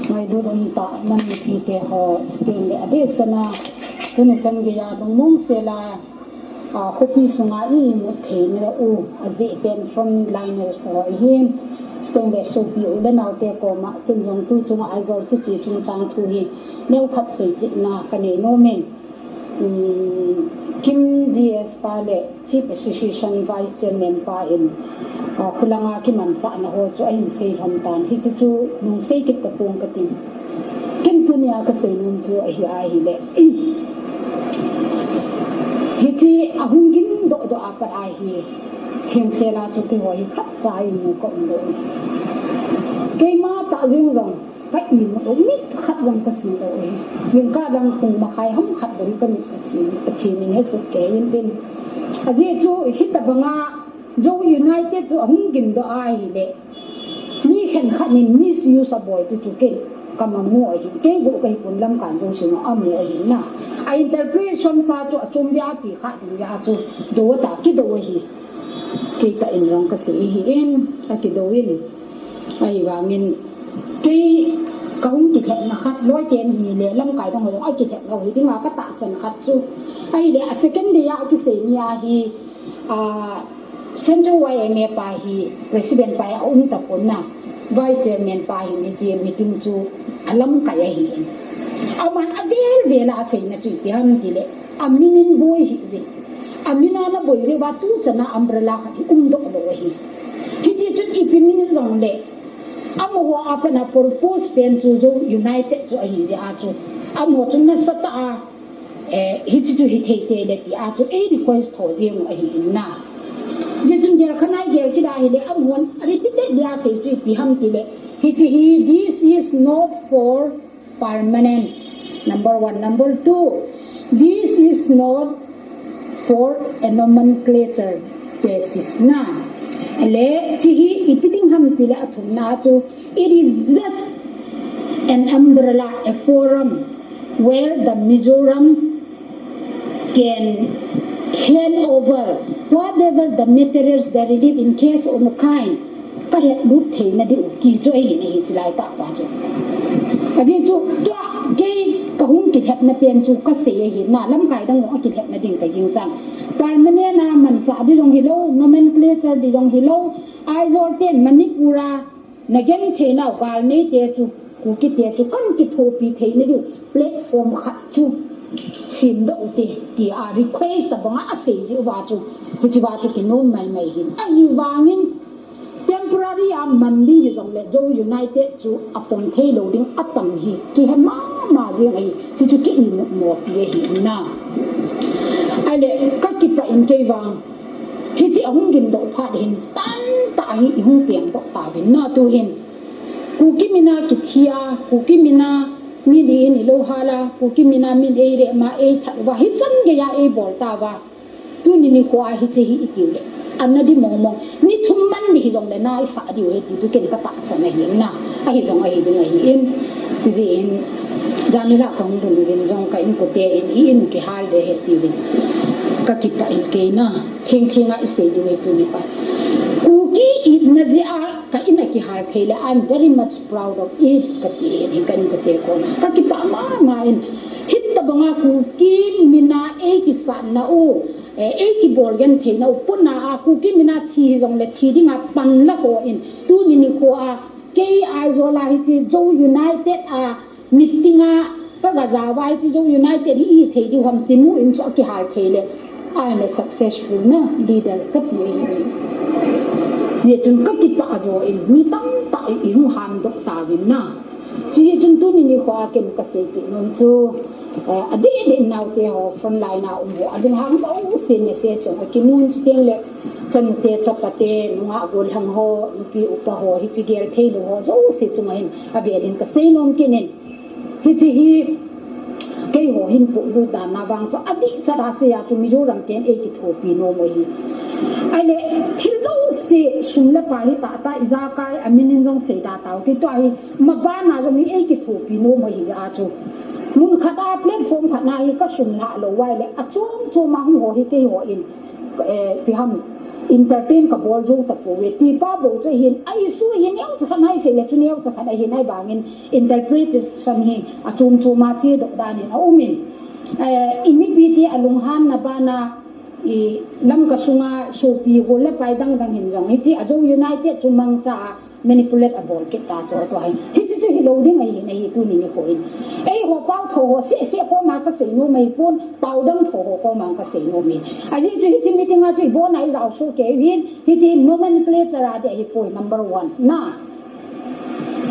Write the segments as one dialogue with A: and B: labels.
A: ngay do dong ta man pi te ho skin le ade sana tune chang ge ya dong mong se la khopi sunga I mu the ne u azi pen from liner so hin stong le so pi u le nau te ko ma tun jong tu chung ai zor ki chi chung chang thu hi neu khat se chi na ka ne no men Kim GS Pale Chief Association Vice Chairman Pa in Khulanga ki man sa na ho chu ai sei hom tan hi chu nung sei kit ta pung ka tin Kim tunia ka sei nung chu a hi le hi chi ahung gin do a pa ai hi thian se la chu ki ho hi khat chai mu ko ndo ke ma ta jing jong cái gì mà đúng mít khát vang cái gì rồi nhưng cả đang cùng mà khai không khát đúng cái gì thì mình hết sức kể yên tin à gì chú hít tập nga chú United chú ông kinh đó ai đấy mi khen khát nên misuse boy chú chú kinh cầm mà mua ấy cái bộ cái cuốn lâm cảm chú xin nó âm ấy na à interpretation pha chú chung bia chỉ khát bia chú đồ ta cái đồ ấy cái cái in cái gì in cái đồ in ai và mình cái công kịch hẹn mà khát lối tiền gì để lâm cái trong người ai kịch hẹn đâu thì tiếng là các tạ sần khát chú ai để second day cái gì nhà thì Central YMA pa hi president pa ông tập quân na vice chairman pa hi ni GM meeting chú lâm cái hi aman avel vela sei na chu pi ham ti le aminin boy hi vi amina na boy je ba tu chana umbrella kha do lo hi hi ji chu ipin zong le amo apa na purpose pen chu jo United chu hi je a chu amo chu na sata hi chu hi the le ti a chu request ho je mo hi na je chung jer khanai ge ki dai le amon repeated dia se chu pi ham ti le hi this is not for permanent number 1 number 2 this is not for a nomenclature basis na le chi ipiting ham tila athum na chu it is just an umbrella a forum where the Mizorams can hand over whatever the materials they receive in case of a kind ka het lu the na di ki chu ai ni chi lai ta pa chu a ji chu twa ke ka hung ki het na pen chu ka se hi na lam kai dang ngo ki het na ding ka yin chang permanent na man cha di jong hi lo nomenclature di jong hi lo ai zor ten Manipura na gen the na wal nei te chu ku ki te chu kan ki tho pi the ni du platform khat chu sin do te ti a request ba nga ase ji wa chu hi wa chu ki no mai hin ai wangin temporary manding hi jong le jo United chu upon the loading atam hi ki ha ma jing ai chi chu ki ni mo pi hi na ale ka ki pa in ke wang hi chi ahung gin do pha hin tan ta hi hung piang do ta bin na tu hin ku ki mina ki thia ku ki mina mi di ni lo hala ku ki mina mi de re ma e tha wa hi chan ge ya e bol ta wa tu ni ni ko a hi chi hi itiu le anna di mong mong ni thum man ni hi jong le na sa di we ti chu ken ka ta sa na hi na a hi jong a hi ding a hi in ti ji in jani la kong dun bin jong ka in ko te in ki hal de he ti bin ka ki pa in ke na thing a ise di we tu ni pa ku ki it na ji a ka in ki hal thele I'm very much proud of it ka ti in kan ko te ko ka ki pa ma in hit ta banga ku ki mina e ki sa na o e ki bol gan the na pun na a ku ki mina thi jong le thi ding a pan la ho in tu ni ni ko a ke ai zo la hi ti jo United a meeting a ka ga za wai ti jo United hi the di hom tin mu in so ki hal thele I'm a successful na leader ka ti ye chun ka ki pa zo in mi tam ta i hu han do ta win na chi chun tu ni ko a ken ka se ki non chu ade de now te ho from line na mo adung hang so se message so ki mun steng le chan te chapate nga gol hang ho pi upa ho hi chi ger the lo ho so se chu mai a be din ka se nom ke nen hi chi hi ke ho hin pu du da na bang so adi chara se ya chu mi jo ram ten e ki tho pi no mo hi ai le thil zo se sum le pa hi ta iza kai aminin jong se da taw ti to ai ma ba na jo mi e ki tho pi no mo hi a chu mun khata platform khana hi ka sum la lo wai le a chom chom ma ho hi ke ho in pi ham entertain ka bol zo ta po we ti pa bo che hin ai su hin yang cha khan hai se le chu neu cha khan ai hin ai bangin interpretation hi a chum chuma che do dan in aumin imi pi ti alung han na bana i lam ka sunga so pi go le pai dang dang hin jong hi chi ajo united chumang cha manipulate a bol ke ta cho to hai hi chi hi loading ai nei tu ni ko in ei ho pau tho ho se ko ma ka se no mai pon pau dang tho ho ko ma ka se no mi a ji chi meeting a chi bo nai zau so ke win hi chi nomenclature a de hi point number 1 na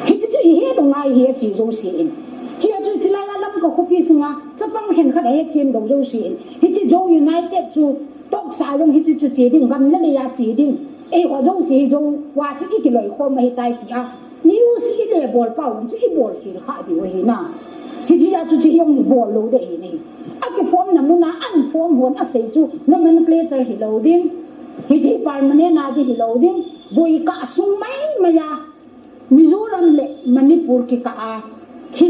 A: hi chi he dong ai he chi zo si in chi a chi la lam ko pi sunga cha pang hen kha he thiem do zo si in hi chi zo united chu tok sa jong hi chi chi ding gam le ya chi ding ai hoa giống gì giống hoa chứ cái lời khom mà hiện tại thì nhiều gì để bol bao chứ cái bol thì khác thì vậy na thì chỉ là chú chỉ dùng bol lâu đấy này cái form nằm nó ăn form huấn xây chú nó mình play chơi thì lâu đêm thì chỉ permanent na thì lâu đêm bồi cả sung mấy mà ya Mizoram lệ Manipur cái cả thì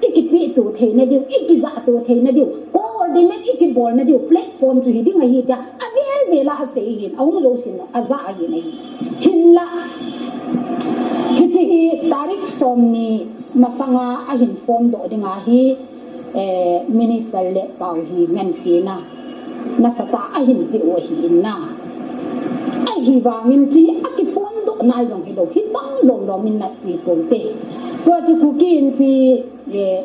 A: cái bị tổ thế này điều cái giả tổ thế này điều coordinate cái bol này điều platform chú thì ngay hiện tại về là sẽ hiện ông rồi xin là za hiện này hiện là khi chỉ tarik somni masanga a hin form do dinga hi minister le pau hi men sina na sata a hin pi o hi na a hi wangin chi a ki form do nai jong hi do hi bang lo min na pi ponte to chi ku kin pi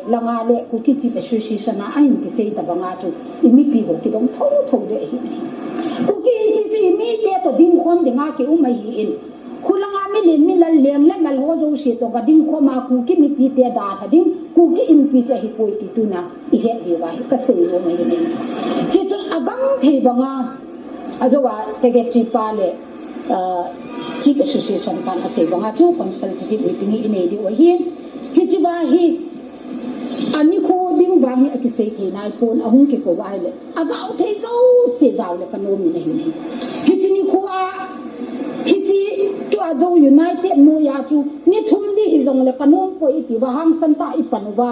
A: langa le ku ki chi association na a hin ki sei ta banga chu imi pi ho ki dong tho de hi ku ki chi mi te to ding khom dinga ki umai hi in khulanga mi len mi la leng la mal ho zo se to ga ding khoma ku ki mi pi te da tha ding ku ki in pi cha hi poi ti tu na i he di wa ka sei lo mai ni chi chu abang the banga ajo wa secretary pa le chief association pa na sei banga chu consultative meeting i nei di wa hi chi ba hi ani ko ding ba hi a ki sei ki nai pon a hung ki ko wa le a zau the zo se zau le ka no mi nei ni hi chi ni ko a hi chi to a zo united no ya chu ni thum di hi zong le ka no ko i ti wa hang san ta i pan wa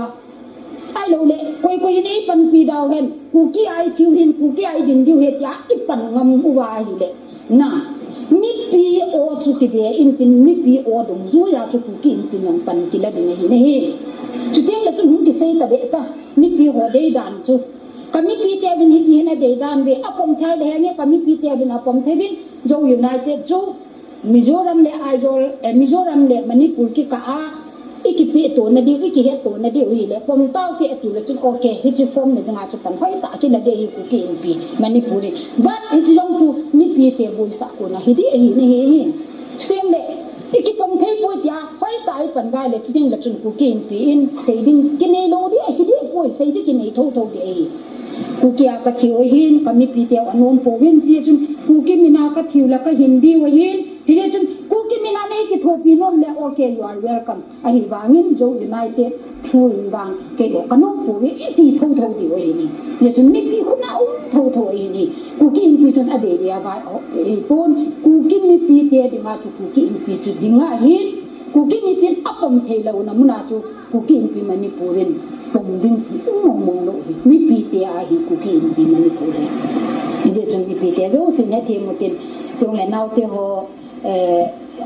A: ai lo le koi nei pan pi dau hen ku ki ai thiu hin ku ki ai din diu he ya i pan ngam u wa hi le na mi pi o chu ki de in tin mi pi o dong zu ya chu ku ki in tin nong pan ki la ding hi ne hi chu teng la chu hung ki sei ta be ta mi pi ho dei dan chu kami pi te bin hi na dei dan be apom thai le nge kami pi te bin apom thai bin jo united chu Mizoram le Aizol Mizoram le Manipur ki ka a ikipi to na diu iki he to na diu hi le pom tau ti ati le chu okay hi chi form ne nga chu pan hoi ta ki la de hi ku ki in pi Manipuri but it jong tu mi pi te boi sa ko na hi di hi ne hi stem le iki pom thai poi tia hoi ta i pan ga le chi ding la chu ku ki in pi in sei ding ki ne lo di hi di poi sei di ki nei tho tho de hi ku kia ka thiu hin kami pi te anom po win ji chun ku ki mina ka thiu la ka hindi wa hin hi chun ku ki mina nei ki thopi non le okay you are welcome a hi wangin jo united thu in wang ke lo ka no po wi ti tho tho di wa ni ye chun mi pi khu na tho tho ni ku ki in pi chun a de dia ba o e pon ku ki mi pi te di ma chu ku ki in pi chu dinga hin ku ki mi pi apom thei lo na mu na chu ku ki in pi Manipurin pom ding ti mong lo hi mi pi te a hi ku ki in pi Manipurin je chun mi pi te zo sin ne thi mo tin chung le nau te ho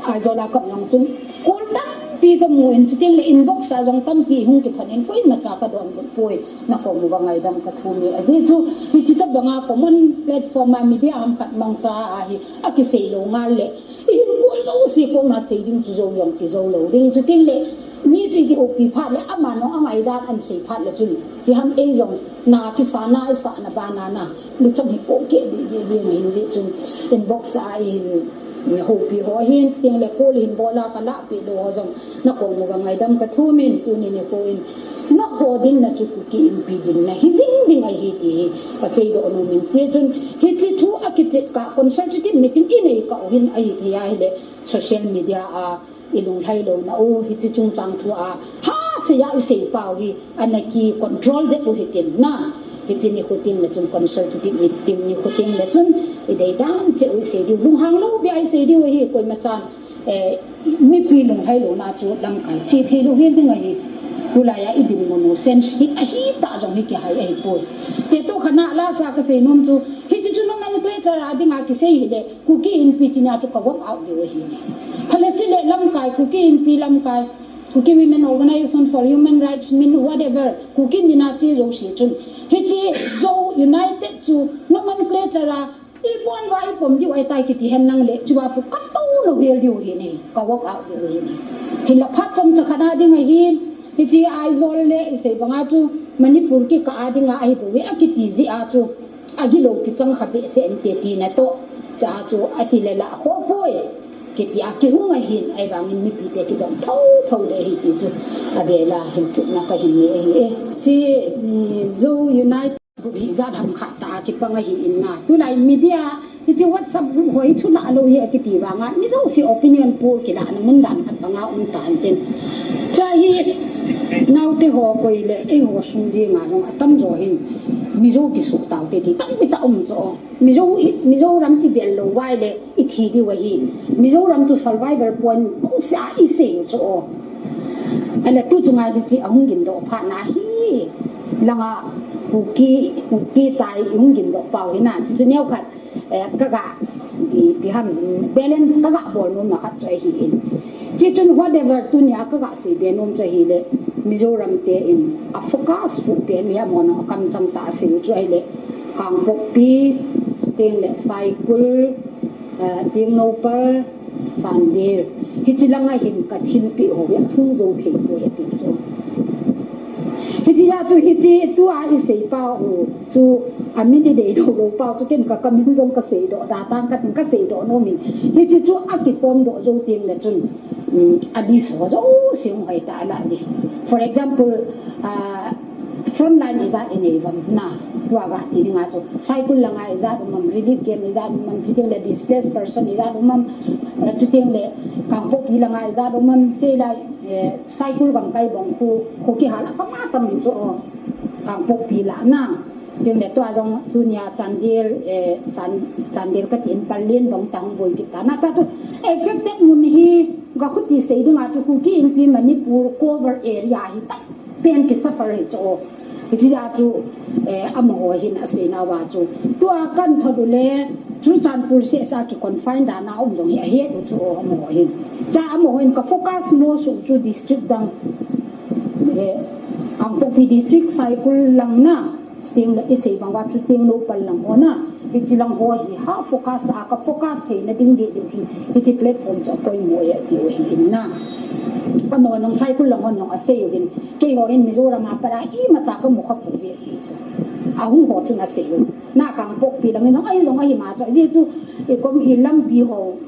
A: Aizola kap long chung kol dang pi ka mu in chiting le inbox sa jong tam pi hung ki thanin koi ma cha ka don poi na ko mu ba ngai dam ka thu mi a je chu hi chi ta banga common platform ma media am khat mang cha a hi a ki sei lo ngal le i ko lo si ko ma sei ding chu zo yong ki zo lo ding chiting le mi chi ki opi phat le ama no angai dan an sei phat le chun hi ham e jong na ki sa na sa na ba na lu chang hi ko ke di je ni je chun inbox a in ho pi ho hin sting le ko lin bola ka la pi lo jong na ko mu ngai dam ka thu min tu ni ne ko in na ho din na chu ku ki in pi din na hi jing ding ai hi ti ka sei do no min se chun hi chi thu a ki che ka consultative meeting in ei ka hin ai thi ai le social media a ilung thai lo na o hi chi chung chang thu a ha se ya i sei pau hi anaki control je ko hi tin na hi chi ni khuting le chun consultative meeting ni khuting le chun i dei dam che u se di lung hang lo bi ai se di hi koi ma chan mi pi lung thai lo na chu lam kai chi thei lo hin ding ai tulaya idin mono sense hi a hi ta jong hi ki hai ai poi te to khana la sa ka se nom chu hi chi chu no man nomenclature adinga ki sei le kuki in pi china to ka work out de hi phale si le lam kai kuki in pi lam kai kuki women organization for human rights min whatever kuki minachi zo si chun he chi zo united to nomenclature I bon wa I pom di ai tai ki ti hen nang le chuwa chu ka to lo hel diu hi ni ka work out diu hi ni hi la phat chom cha khana ding a hin hi chi ai zol le se banga chu manipur ki ka adinga ai bu we akiti ji a chu agi lo ki chang khabe se en te ti na to cha chu ati le la ho poi ki ti a ki hu ngai hin ai bang mi pi te ki dong thau thau le hi ti chu a be la hin chu na ka hin ni e chi zo unite bi za dham kha ta ki panga hi in na tu lai media ti whatsapp hoi thu la lo hi ki ti wa nga mi zo si opinion pool ki la na mun dan khat panga ta ten cha hi nau te ho koi le e ho sung ji nga long atam zo hin mi zo ki su taw te ti tam mi ta zo mi zo ram ki bel lo wai le I thi di wa hi mi zo ram to survivor point ko sa I se zo ala tu chu nga ji ahung gin do pha na hi langa kuki tai yung gin do pau hina chi neu khat kaga bi ham balance kaga bol nom na khat chai hi in chi chun whatever tu nya kaga si be nom chai hi le mizoram te in a focus fu pe mi ha mon kam cham ta si chu ai le kang pok pi teng le cycle teng no par sandil hi chi langa hin ka thin pi ho ya phung zo thei po ya ti zo hiji ya chu hiji tu a I sei pa o chu ami de do lo pa chu ken ka kamin zong ka sei do da tang ka tin ka sei do no min hiji chu a ki form do zo ting le chun ali so zo sing hai ta la di for example frontline is that enable na tua ga ti nga chu cycle la nga is that relief game is that chiting le displaced person is that chiting le kang pok ila nga is that say la cycle gam kai bong ku ki hala ka ma tam ni cho kang pok pi la na ting le to jong dunia chandel ka tin palien bong tang boi ki ta na ta chu affected mun hi ga khuti sei du nga chu ku ki in pi manipur cover area hi ta pen ki suffer hi cho ji ja chu amo hin ase na wa chu to kan thodu le chu chanpur se sa ki confine da na jong hi he chu amo hin cha amo hin ka focus mo su chu district dang Kangpopi district cycle lang na sting la ise bang wa chu ting lo pal lang ona iti lang ho hi ha focus ka focus the na ding de chu iti platform cho poi mo ya ti hin na ano nong cycle lang nong ase yun kay ho in Mizoram ma para I ma cha ka mo kha pu be ti chu ahung ho chu na se na Kangpopi lang nong ai jong ai ma cha ji chu e kom I lam bi ho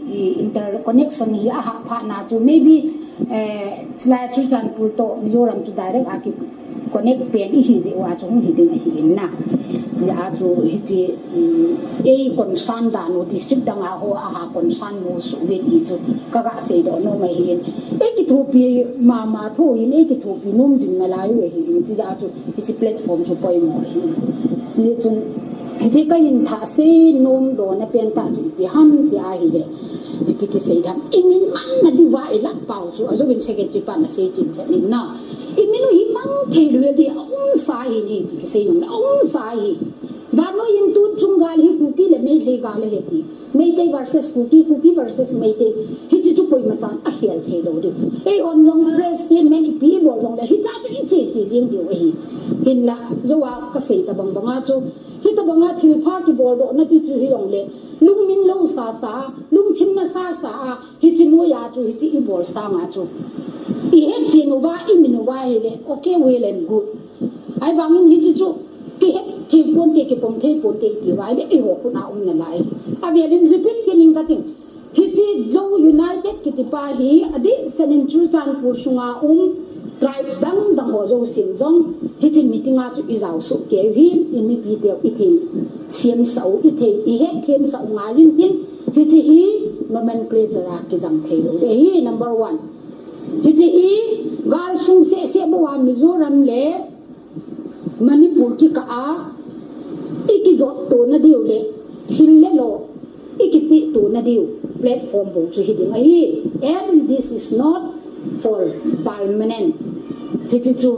A: interconnection hi a ha pha na chu maybe chla chu chanpur to Mizoram chu direct a ki connect pen I hi je wa chung hi ding hi na ji a chu hi ji e concern da no district dang a ho a ha concern mo su ve ti chu ka ga se do no mai hin e ki thu pi ma tho hin e ki thu pi nom jing na lai we hi ji a chu hi ji platform chu poi mo hi ni chung hi ji ka hin tha se nom do na pen ta chu pi ham ti a hi de pi ki se dam imin man na di wa ila pau chu a zo bin secretary pa na se chin cha ni na iminu hi mang the lu di ong sai ni se yong ong sai va no in tu chungal hi kuki le me le ga le ti me te versus kuki versus me te hi chi chu poi ma chan a hial the lo de e on jong president me ni pi bo jong le hi cha chu I chi jing di we hin la zo wa ka se ta bang banga chu hi ta banga thil pha ki bol do na ti chu hi jong le lung min lo sa lung thin na sa hi chi no ya chu hi chi I bol sa nga chu I het jinova I minova hele okay well and good ai wangin hi chu ki het thi pon te ki pom the pon te ti wai le e ho ku na na lai a ve rin repeat ke ning ka ting hi chi zo united ki ti pa hi adi senin chu chan pur sunga tribe dang ho zo sim jong hi chi meeting a chu I zau su ke hi I mi pi te I thi siam sau I the I het them sau nga lin tin hi chi hi nomenclature ki jang the lo de hi number 1 hiji gar sung se bawa Mizoram le Manipur ki ka a iki zot to na diu le thil le lo iki pi to na diu platform bo chu hiding ai and this is not for permanent hiji chu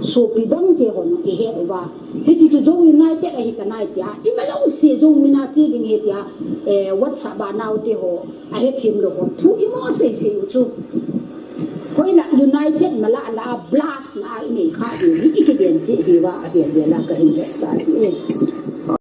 A: so pidang te ho no e he ba he chi chu zo united a hi ta nai tia I ma lo se zo mina ti ding he tia whatsapp ba now te ho a he thim lo ho thu I mo se se chu koi la united mala la blast na I nei kha ni I ke den chi hi wa a hian la ka hin sa ti